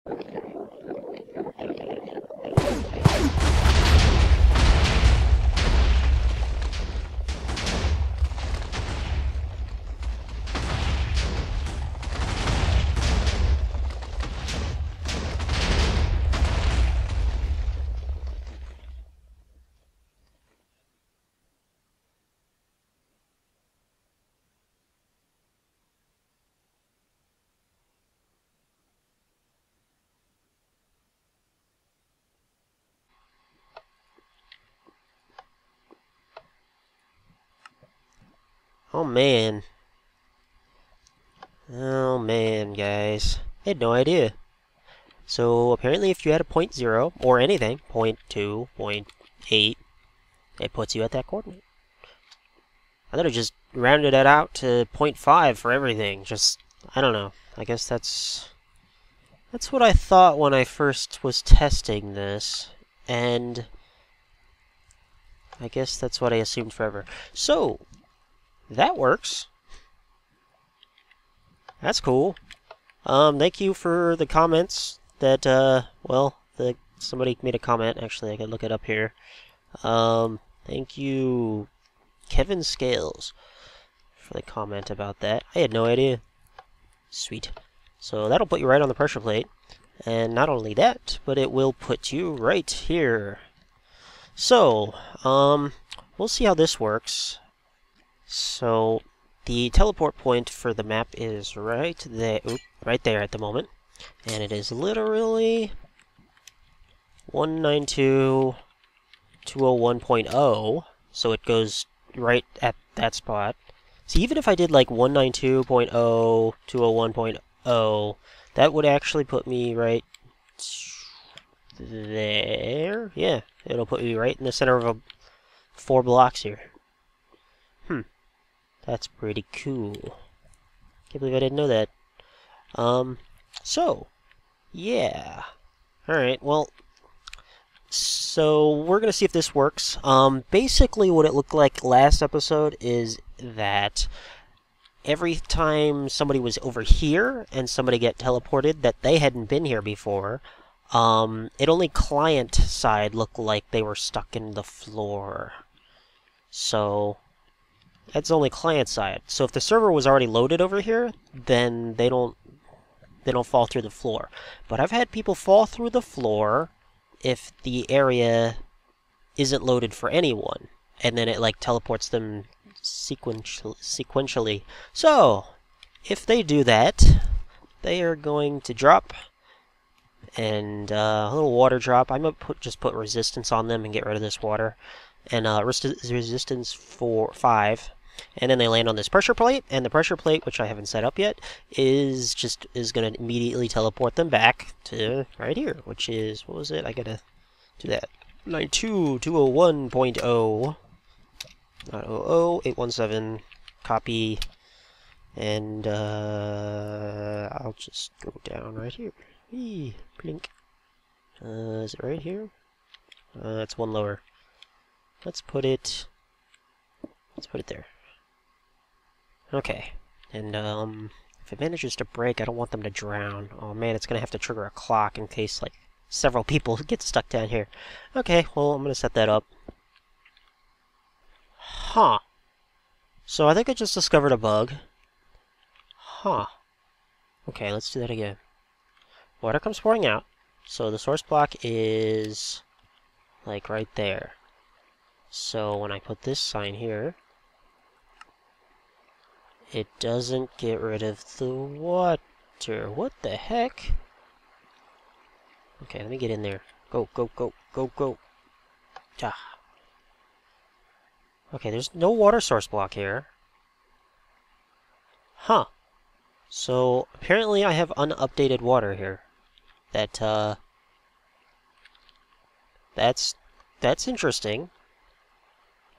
Oh man. Oh man, guys. I had no idea. So apparently if you had a point 0, or anything, point 2, point 8, it puts you at that coordinate. I thought it just rounded it out to 0.5 for everything. Just, I don't know. I guess that's what I thought when I first was testing this. And I guess that's what I assumed forever. So, that works. That's cool. Thank you for the comments that, well, somebody made a comment. Actually, I can look it up here. Thank you, Kevin Scales, for the comment about that. I had no idea. Sweet. So that'll put you right on the pressure plate. And not only that, but it will put you right here. So, we'll see how this works. So, the teleport point for the map is right there, right there at the moment. And it is literally 192.201.0, so it goes right at that spot. So even if I did like 192.0.201.0, that would actually put me right there. Yeah, it'll put me right in the center of 4 blocks here. That's pretty cool. Can't believe I didn't know that. So, yeah. Alright, well, so we're going to see if this works. Basically what it looked like last episode is that every time somebody was over here and somebody get teleported that they hadn't been here before, it only client side looked like they were stuck in the floor. So that's only client side. So if the server was already loaded over here, then they don't fall through the floor. But I've had people fall through the floor if the area isn't loaded for anyone, and then it like teleports them sequentially. So if they do that, they are going to drop, and a little water drop. I'm gonna just put resistance on them and get rid of this water, and resistance for 5. And then they land on this pressure plate, and the pressure plate, which I haven't set up yet, is going to immediately teleport them back to right here, which is, what was it? I gotta do that. 92.201.0, not 00817, copy, and I'll just go down right here. Whee, blink. Is it right here? It's one lower. Let's put it there. Okay, and if it manages to break, I don't want them to drown. Oh man, it's gonna have to trigger a clock in case like several people get stuck down here. Okay, well I'm gonna set that up. Huh. So I think I just discovered a bug. Huh. Okay, let's do that again. Water comes pouring out, so the source block is like right there. So when I put this sign here, it doesn't get rid of the water. What the heck? Okay, let me get in there. Go, go, go, go, go. Ah. Okay, there's no water source block here. Huh. So, apparently I have unupdated water here. That's interesting.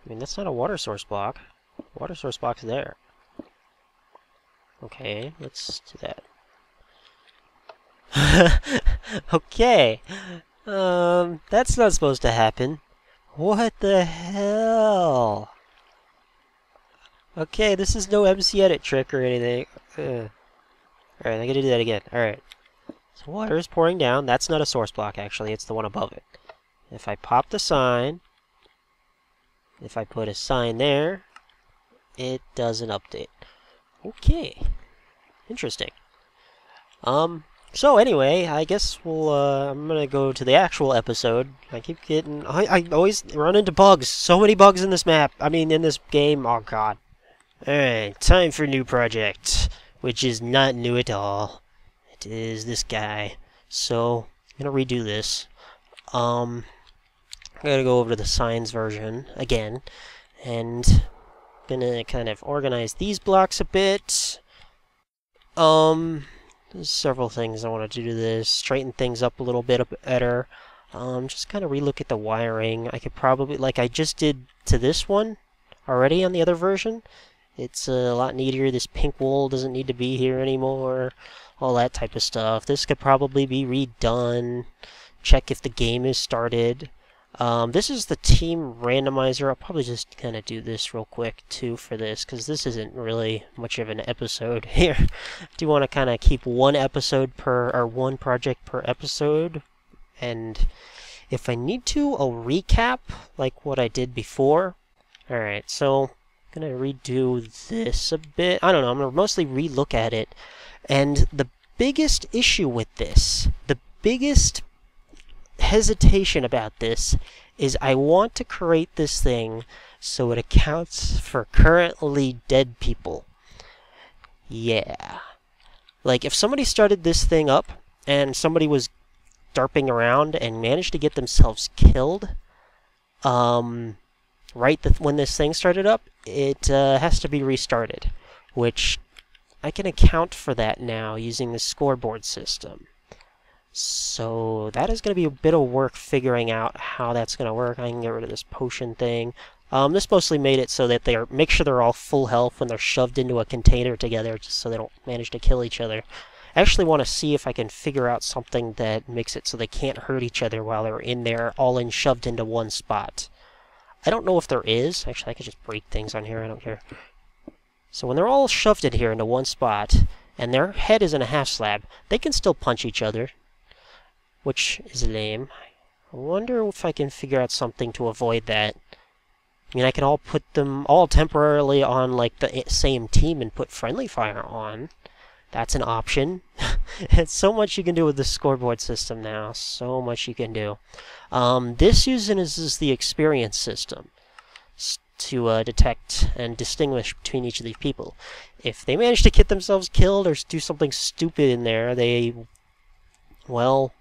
I mean, that's not a water source block. Water source block's there. Okay, let's do that. Okay. That's not supposed to happen. What the hell? Okay, this is no MC Edit trick or anything. Alright, I'm gonna do that again. Alright. So the water is pouring down. That's not a source block, actually. It's the one above it. If I pop the sign, if I put a sign there, it doesn't update. Okay. Interesting. So anyway, I guess I'm gonna go to the actual episode. I keep getting... I always run into bugs. So many bugs in this map. I mean, in this game. Oh, God. Alright, time for new project. Which is not new at all. It is this guy. So, I'm gonna redo this. I'm gonna go over to the signs version again. And gonna kind of organize these blocks a bit. There's several things I want to do to this. Straighten things up a little bit better. Just kind of relook at the wiring. I could probably, like I just did to this one already on the other version. It's a lot neater. This pink wool doesn't need to be here anymore. All that type of stuff. This could probably be redone. Check if the game is started. This is the team randomizer. I'll probably just kind of do this real quick too for this, because this isn't really much of an episode here. I do want to kind of keep one episode per, or one project per episode, and if I need to, I'll recap like what I did before. Alright, so I'm gonna redo this a bit. I don't know, I'm gonna mostly relook at it, and the biggest issue with this, the biggest hesitation about this is I want to create this thing so it accounts for currently dead people. Yeah. Like, if somebody started this thing up and somebody was derping around and managed to get themselves killed, when this thing started up, it has to be restarted, which I can account for that now using the scoreboard system. So that is going to be a bit of work figuring out how that's going to work. I can get rid of this potion thing. This mostly made it so that make sure they're all full health when they're shoved into a container together, just so they don't manage to kill each other. I actually want to see if I can figure out something that makes it so they can't hurt each other while they're in there, all shoved into one spot. I don't know if there is. Actually, I could just break things on here. I don't care. So when they're all shoved in here into one spot, and their head is in a half slab, they can still punch each other, which is lame. I wonder if I can figure out something to avoid that. I mean, I can all put them all temporarily on like the same team and put friendly fire on. That's an option. It's so much you can do with the scoreboard system now. So much you can do. This uses the experience system to detect and distinguish between each of these people. If they manage to get themselves killed or do something stupid in there, well,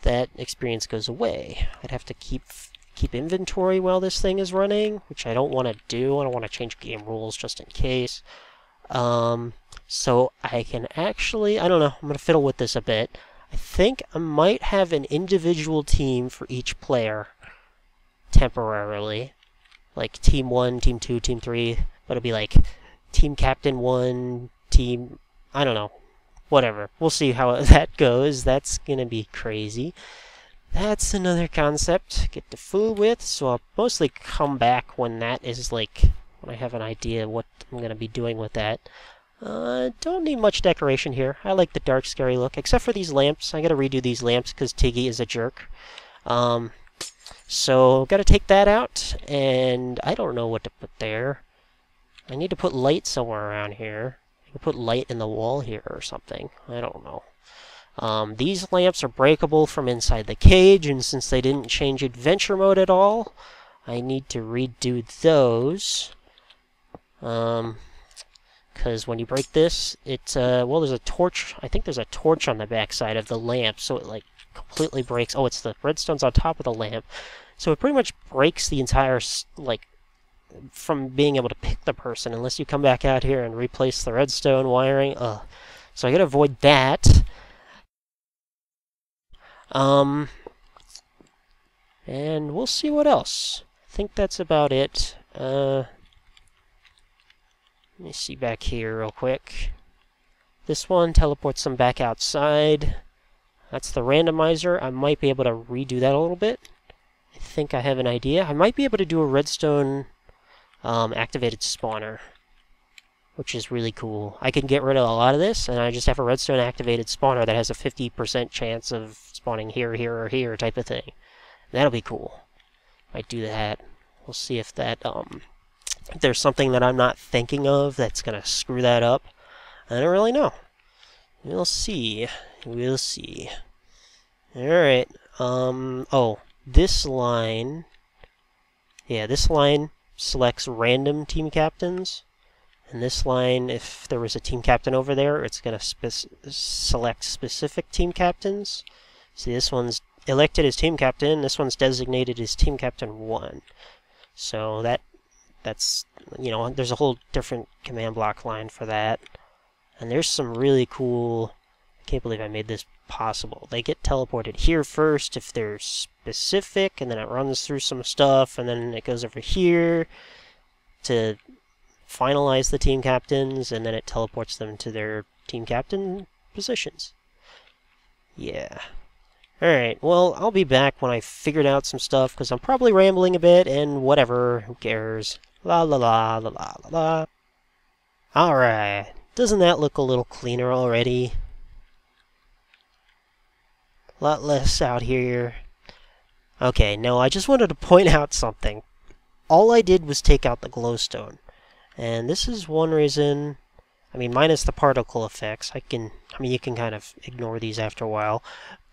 that experience goes away. I'd have to keep inventory while this thing is running, which I don't want to do. I don't want to change game rules just in case. So I can actually, I don't know, I'm going to fiddle with this a bit. I think I might have an individual team for each player temporarily. Like Team 1, Team 2, Team 3. But it'll be like Team Captain 1, Team... I don't know. Whatever. We'll see how that goes. That's going to be crazy. That's another concept. Get to fool with. So I'll mostly come back when that is like... when I have an idea what I'm going to be doing with that. Don't need much decoration here. I like the dark, scary look. Except for these lamps. I gotta redo these lamps because Tiggy is a jerk. So, gotta take that out. And I don't know what to put there. I need to put light somewhere around here. I can put light in the wall here or something. I don't know. These lamps are breakable from inside the cage, and since they didn't change adventure mode at all, I need to redo those. Because when you break this, it's, well, there's a torch. I think there's a torch on the backside of the lamp, so it, like, completely breaks. Oh, it's the redstone's on top of the lamp. So it pretty much breaks the entire, like, from being able to pick the person, unless you come back out here and replace the redstone wiring. So I gotta avoid that. And we'll see what else. I think that's about it. Let me see back here real quick. This one teleports them back outside. That's the randomizer. I might be able to redo that a little bit. I think I have an idea. I might be able to do a redstone activated spawner. which is really cool. I can get rid of a lot of this, and I just have a redstone activated spawner that has a 50% chance of spawning here, here, or here type of thing. That'll be cool. Might do that. We'll see if that, if there's something that I'm not thinking of that's gonna screw that up. I don't really know. We'll see. We'll see. Alright, oh, this line, yeah, this line selects random team captains, and this line, if there was a team captain over there, it's going to select specific team captains. See, this one's elected as team captain, this one's designated as team captain 1. So that's, you know, there's a whole different command block line for that. And there's some really cool, I can't believe I made this possible. They get teleported here first if they're specific, and then it runs through some stuff, and then it goes over here to finalize the team captains, and then it teleports them to their team captain positions. Yeah. Alright, well, I'll be back when I figured out some stuff, because I'm probably rambling a bit, and whatever, who cares? La la la la la la la. Alright, doesn't that look a little cleaner already? A lot less out here. Okay, no, I just wanted to point out something. All I did was take out the glowstone. And this is one reason, I mean, minus the particle effects, I mean, you can kind of ignore these after a while.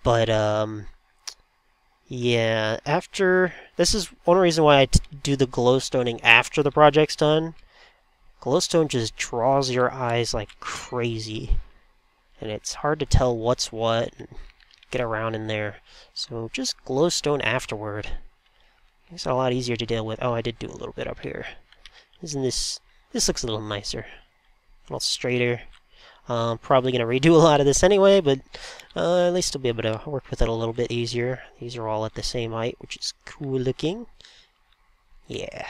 But, yeah, this is one reason why I do the glowstoning after the project's done. Glowstone just draws your eyes like crazy. And it's hard to tell what's what. Get around in there. So just glowstone afterward. It's a lot easier to deal with. Oh, I did do a little bit up here. Isn't this looks a little nicer. A little straighter. Probably going to redo a lot of this anyway, but at least I'll be able to work with it a little bit easier. These are all at the same height, which is cool looking. Yeah.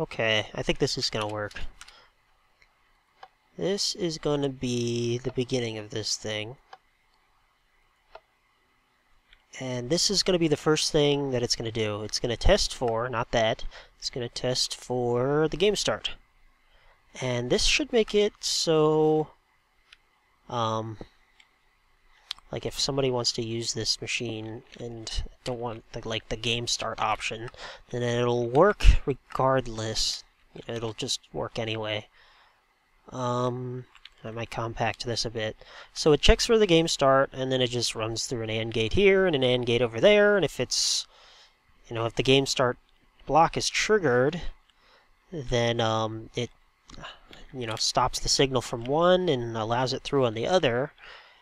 Okay, I think this is going to work. This is going to be the beginning of this thing. And this is going to be the first thing that it's going to do. It's going to test for, not that, it's going to test for the game start. And this should make it so, like if somebody wants to use this machine and don't want the game start option, then it'll work regardless. You know, it'll just work anyway. I might compact this a bit. So it checks for the game start, and then it just runs through an AND gate here and an AND gate over there, and if it's, you know, if the game start block is triggered, then it, you know, stops the signal from one and allows it through on the other,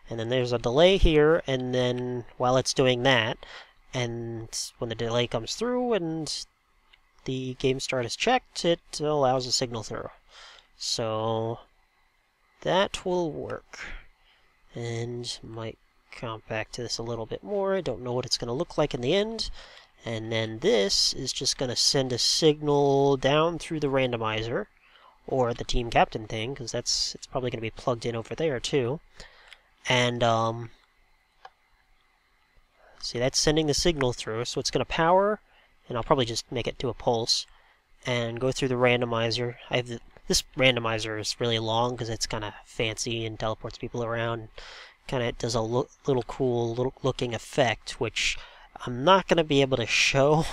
and then there's a delay here, and then while it's doing that, and when the delay comes through and the game start is checked, it allows a signal through. So that will work. And might compact this a little bit more. I don't know what it's going to look like in the end. And then this is just going to send a signal down through the randomizer, or the team captain thing, because it's probably going to be plugged in over there too. And see, that's sending the signal through, so it's going to power, and I'll probably just make it to a pulse, and go through the randomizer. This randomizer is really long because it's kind of fancy and teleports people around. Kind of does a little cool looking effect, which I'm not going to be able to show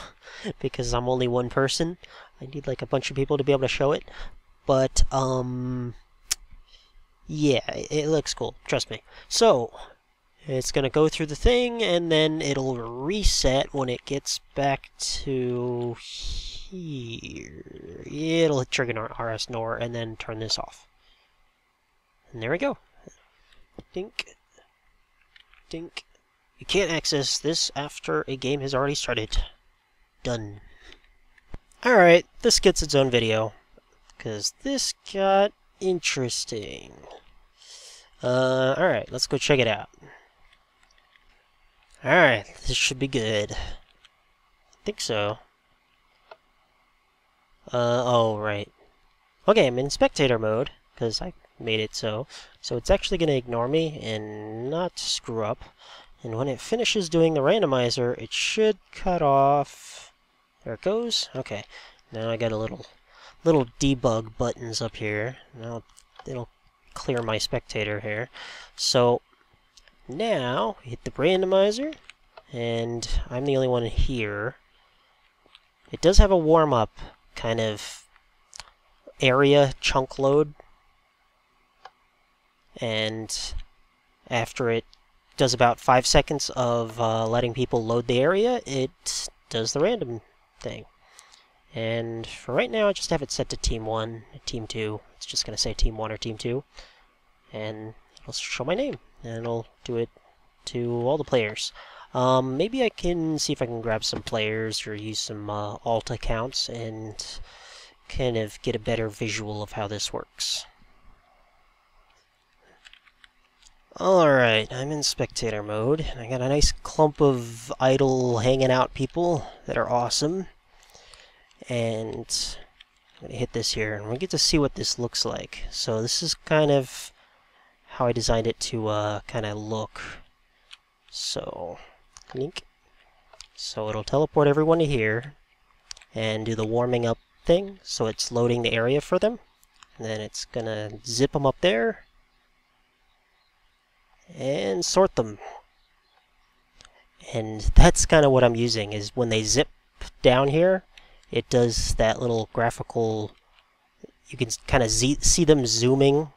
because I'm only one person. I need like a bunch of people to be able to show it. But, yeah, it looks cool. Trust me. So, it's going to go through the thing, and then it'll reset when it gets back to here. It'll trigger RS NOR and then turn this off. And there we go. Dink. Dink. You can't access this after a game has already started. Done. Alright, this gets its own video, because this got interesting. Alright, let's go check it out. Alright, this should be good. I think so. Oh, right. Okay, I'm in spectator mode, because I made it so. So it's actually going to ignore me and not screw up. And when it finishes doing the randomizer, it should cut off. There it goes. Okay. Now I got a little little debug buttons up here. Now it'll clear my spectator here. So now hit the randomizer, and I'm the only one here. It does have a warm-up kind of area chunk load, and after it does about 5 seconds of letting people load the area, it does the random thing. And for right now, I just have it set to Team 1, Team 2. It's just going to say Team 1 or Team 2. And it'll show my name. And it'll do it to all the players. Maybe I can see if I can grab some players or use some alt accounts and kind of get a better visual of how this works. Alright, I'm in spectator mode, and I got a nice clump of idle hanging out people that are awesome. And I'm going to hit this here, and we get to see what this looks like. So this is kind of how I designed it to kind of look. So, link. So it'll teleport everyone to here, and do the warming up thing, so it's loading the area for them. And then it's going to zip them up there, and sort them. And that's kind of what I'm using, is when they zip down here, it does that little graphical, you can kind of see them zooming,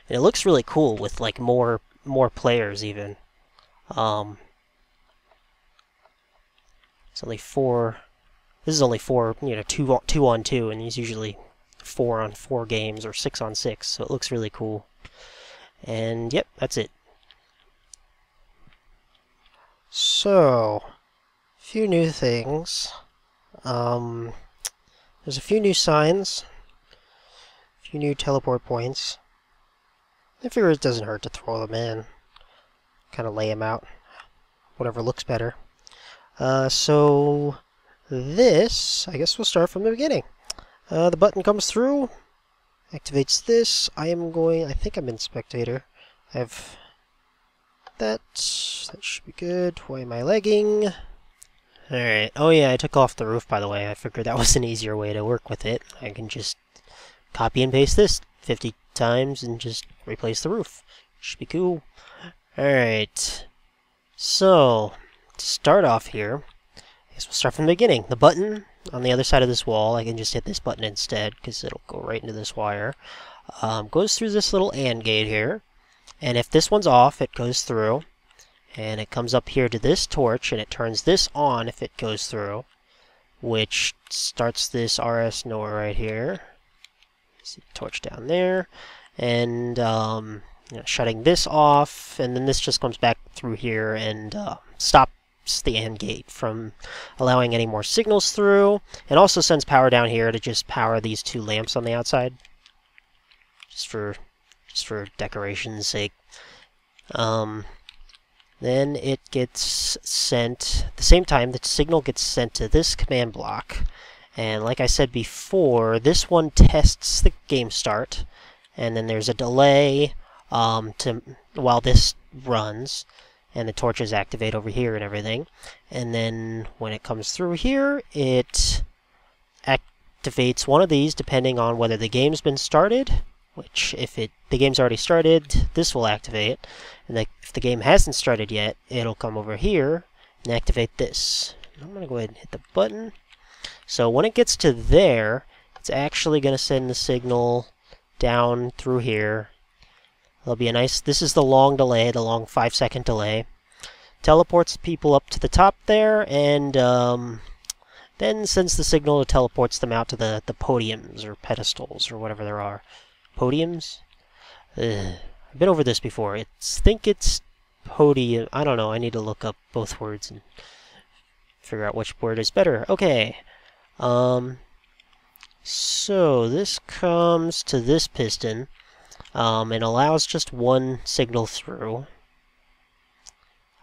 and it looks really cool with like more players even. It's only 4, this is only 4, you know, 2 on 2, and it's usually 4 on 4 games or 6 on 6, so it looks really cool. And yep, that's it. So, a few new things. There's a few new signs, a few new teleport points. I figure it doesn't hurt to throw them in, kind of lay them out, whatever looks better. So this, I guess we'll start from the beginning. The button comes through, activates this. I think I'm in spectator. I have that should be good. Why am I lagging? Alright, oh yeah, I took off the roof, by the way. I figured that was an easier way to work with it. I can just copy and paste this 50 times and just replace the roof. Should be cool. Alright, so to start off here, I guess we'll start from the beginning. The button on the other side of this wall, I can just hit this button instead, because it'll go right into this wire. Goes through this little AND gate here. And if this one's off, it goes through, and it comes up here to this torch, and it turns this on if it goes through, which starts this RS NOR right here. See the torch down there, and shutting this off, and then this just comes back through here and stops the AND gate from allowing any more signals through, and also sends power down here to just power these 2 lamps on the outside, just for decoration's sake. Then it gets sent, at the same time, the signal gets sent to this command block. And like I said before, this one tests the game start, and then there's a delay while this runs, and the torches activate over here and everything. And then when it comes through here, it activates one of these depending on whether the game's been started, which if the game's already started, this will activate. And if the game hasn't started yet, it'll come over here and activate this. I'm going to go ahead and hit the button. So when it gets to there, it's actually going to send the signal down through here. There'll be a nice, this is the long delay, the long 5-second delay. Teleports people up to the top there, and then sends the signal that teleports them out to the podiums or pedestals or whatever there are. Podiums? I've been over this before. I think it's podium. I don't know. I need to look up both words and figure out which word is better. Okay. So this comes to this piston and allows just one signal through.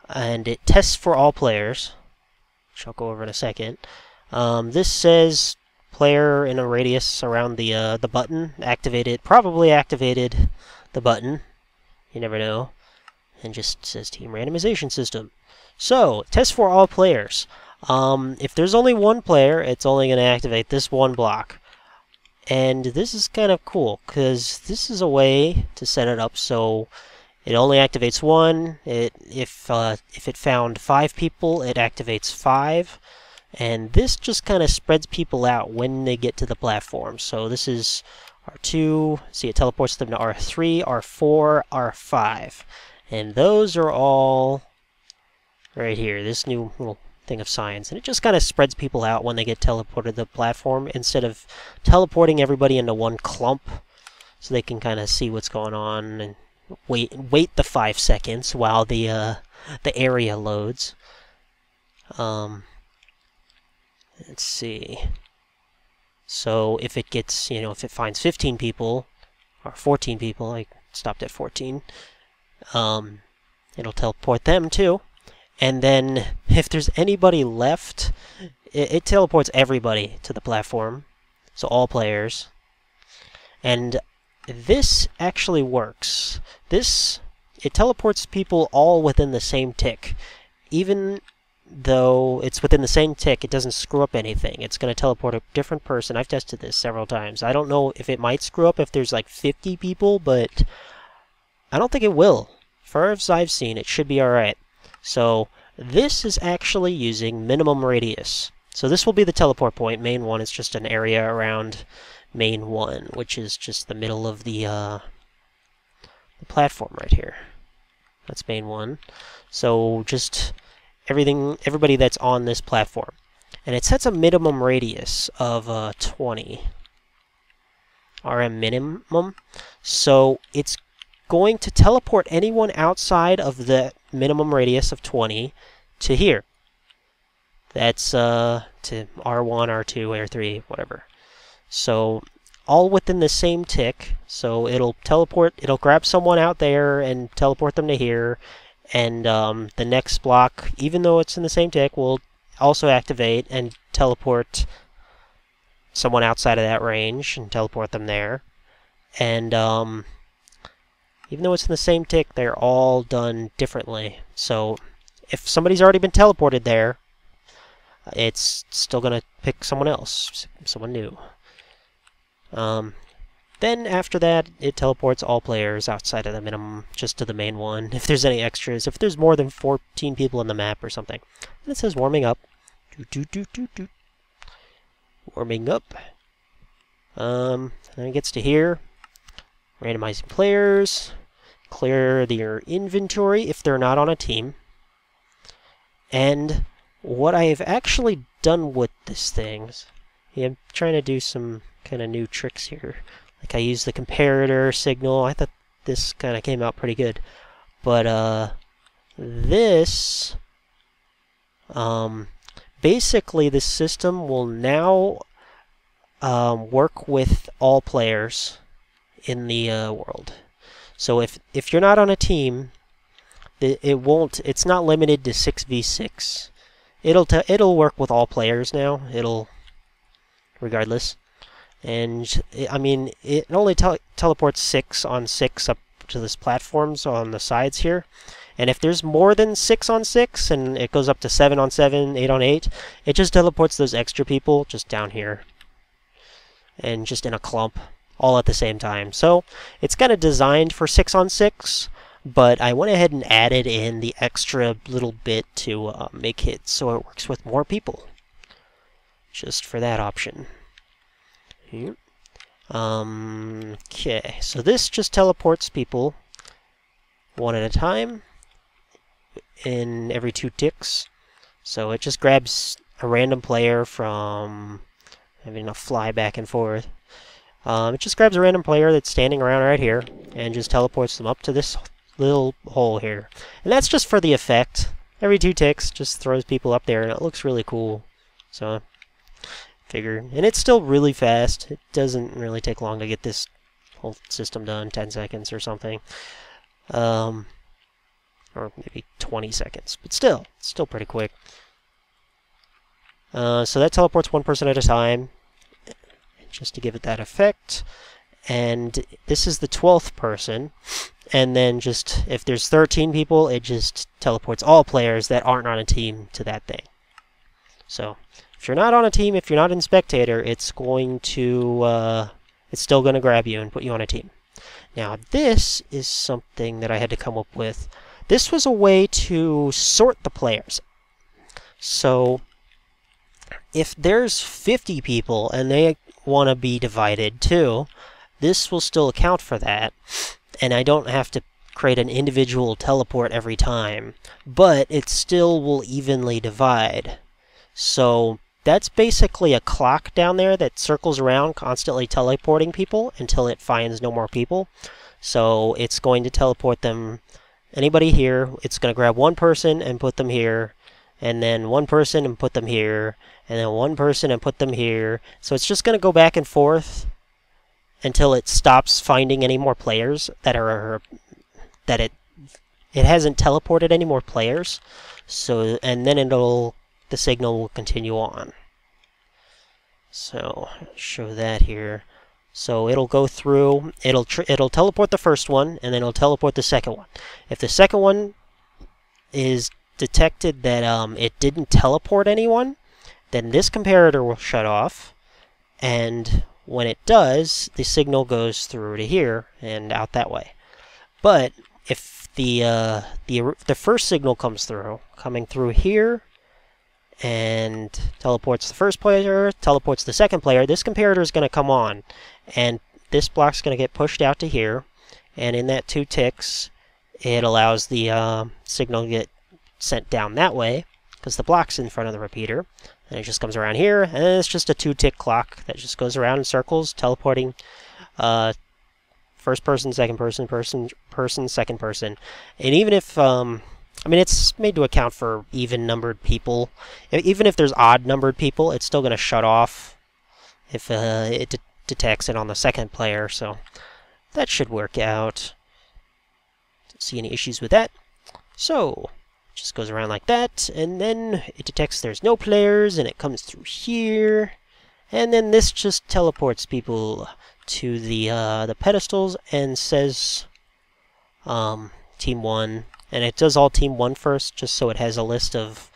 And it tests for all players, which I'll go over in a second. This says player in a radius around the button probably activated the button. You never know. And just says team randomization system. So, test for all players. If there's only one player, it's only going to activate this one block. And this is kind of cool, because this is a way to set it up so it only activates one. If it found 5 people, it activates 5. And this just kind of spreads people out when they get to the platform. So this is R2, see it teleports them to R3, R4, R5. And those are all right here, this new little thing of science. And it just kind of spreads people out when they get teleported to the platform, instead of teleporting everybody into one clump, so they can kind of see what's going on and wait the 5 seconds while the area loads. Let's see. So if it gets, if it finds 15 people, or 14 people, I stopped at 14, it'll teleport them too. And then if there's anybody left, it teleports everybody to the platform, so all players. And this actually works. It teleports people all within the same tick. Even though it's within the same tick, it doesn't screw up anything. It's going to teleport a different person. I've tested this several times. I don't know if it might screw up if there's like 50 people, but I don't think it will. As far as I've seen, it should be alright. So this is actually using minimum radius. So this will be the teleport point. Main 1 is just an area around main 1, which is just the middle of the platform right here. That's main 1. So just everybody that's on this platform. And it sets a minimum radius of 20 RM minimum. So it's going to teleport anyone outside of the minimum radius of 20 to here. That's to R1, R2, R3, whatever. So all within the same tick. So it'll grab someone out there and teleport them to here. And the next block, even though it's in the same tick, will also activate and teleport someone outside of that range and teleport them there. And even though it's in the same tick, they're all done differently. So if somebody's already been teleported there, it's still going to pick someone else, someone new. Then after that, it teleports all players outside of the minimum, just to the main 1. If there's any extras, if there's more than 14 people on the map or something. And it says warming up. Warming up. Then it gets to here. Randomizing players. Clear their inventory if they're not on a team. And what I've actually done with this thing, I'm trying to do some kind of new tricks here. Like I used the comparator signal. I thought this kind of came out pretty good. But this, basically this system will now work with all players in the world. So if you're not on a team, it's not limited to 6v6. It'll work with all players now. Regardless. And it only teleports 6 on 6 up to this platforms on the sides here. And if there's more than 6 on 6 and it goes up to 7 on 7, 8 on 8, it just teleports those extra people just down here. And just in a clump, all at the same time. So it's kind of designed for 6 on 6, but I went ahead and added in the extra little bit to make it so it works with more people. Just for that option. Here. Okay, so this just teleports people one at a time in every 2 ticks. So it just grabs a random player from having to fly back and forth. It just grabs a random player that's standing around right here and just teleports them up to this little hole here. And that's just for the effect. Every 2 ticks just throws people up there and it looks really cool. So figured. And it's still really fast. It doesn't really take long to get this whole system done, 10 seconds or something. Or maybe 20 seconds. But still, it's still pretty quick. So that teleports 1 person at a time, just to give it that effect. And this is the 12th person. And then just, if there's 13 people, it just teleports all players that aren't on a team to that thing. So if you're not on a team, if you're not in spectator, it's going to It's still going to grab you and put you on a team. Now, this is something that I had to come up with. This was a way to sort the players. So, if there's 50 people and they want to be divided too, this will still account for that. And I don't have to create an individual teleport every time. But it still will evenly divide. So, that's basically a clock down there that circles around, constantly teleporting people until it finds no more people. So it's going to teleport them, anybody here, it's going to grab one person and put them here, and then one person and put them here, and then one person and put them here. So it's just going to go back and forth until it stops finding any more players that it hasn't teleported any more players. So, and then the signal will continue on. So, show that here. So it'll go through, it'll teleport the first one, and then it'll teleport the second one. If the second one is detected that it didn't teleport anyone, then this comparator will shut off, and when it does, the signal goes through to here and out that way. But if the first signal comes through, coming through here, and teleports the first player, teleports the second player, this comparator is going to come on, and this block's going to get pushed out to here, and in that 2 ticks, it allows the signal to get sent down that way, because the block's in front of the repeater, and it just comes around here, and it's just a 2-tick clock that just goes around in circles, teleporting first person, second person, second person. And even if I mean, it's made to account for even-numbered people. Even if there's odd-numbered people, it's still going to shut off if it detects it on the second player, so that should work out. Don't see any issues with that. So, it just goes around like that, and then it detects there's no players, and it comes through here, and then this just teleports people to the pedestals and says Team 1. And it does all Team 1 first, just so it has a list of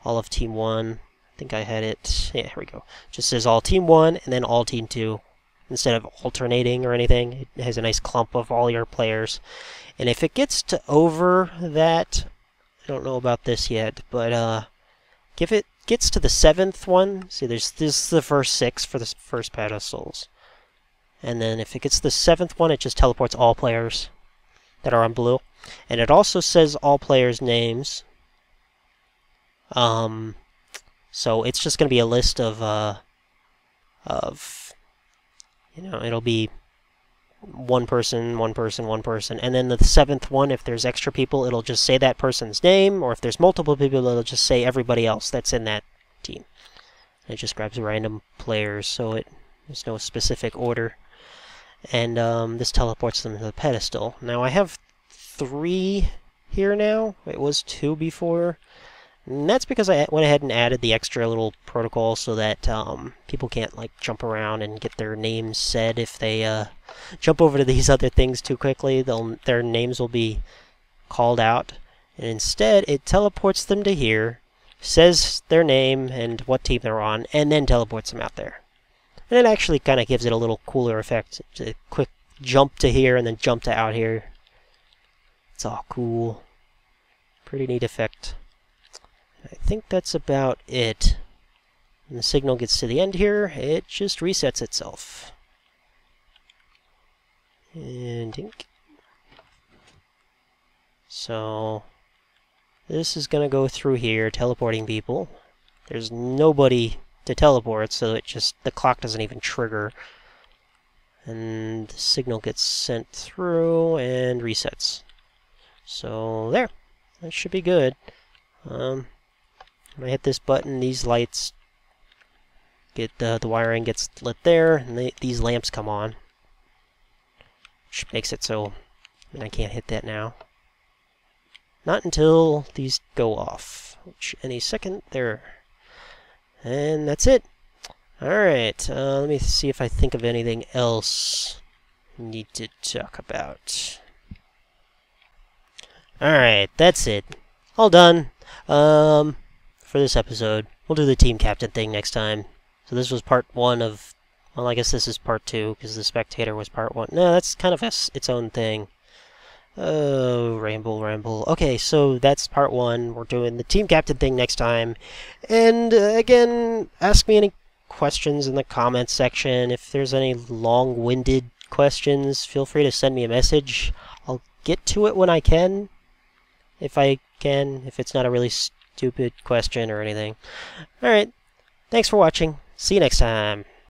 all of Team 1. I think I had it. Yeah, here we go. Just says all Team 1 and then all Team 2. Instead of alternating or anything, it has a nice clump of all your players. And if it gets to over that, I don't know about this yet, but if it gets to the 7th one, see, this is the first 6 for the first pedestals. And then if it gets to the 7th one, it just teleports all players that are on blue. And it also says all players' names. So it's just going to be a list of it'll be one person, one person, one person. And then the 7th one, if there's extra people, it'll just say that person's name. Or if there's multiple people, it'll just say everybody else that's in that team. And it just grabs random players, so there's no specific order. And this teleports them to the pedestal. Now I have 3 here now. It was 2 before. And that's because I went ahead and added the extra little protocol so that people can't like jump around and get their names said. If they jump over to these other things too quickly, their names will be called out. And instead, it teleports them to here, says their name and what team they're on, and then teleports them out there. And it actually kind of gives it a little cooler effect. It's a quick jump to here and then jump to out here. It's all cool. Pretty neat effect. I think that's about it. When the signal gets to the end here, it just resets itself. And dink. So this is going to go through here, teleporting people. There's nobody to teleport, so the clock doesn't even trigger. And the signal gets sent through and resets. So there, that should be good. When I hit this button, these lights get the wiring gets lit there, and these lamps come on, which makes it so I can't hit that now. Not until these go off, which any second there. And that's it. Alright, let me see if I think of anything else I need to talk about. Alright, that's it. All done for this episode. We'll do the team captain thing next time. So this was part 1 of Well, I guess this is part 2, because the spectator was part 1. No, that's kind of its own thing. Oh, ramble. Okay, so that's part 1. We're doing the team captain thing next time. And, again, ask me any questions in the comments section. If there's any long-winded questions, feel free to send me a message. I'll get to it when I can. If I can, if it's not a really stupid question or anything. Alright, thanks for watching. See you next time.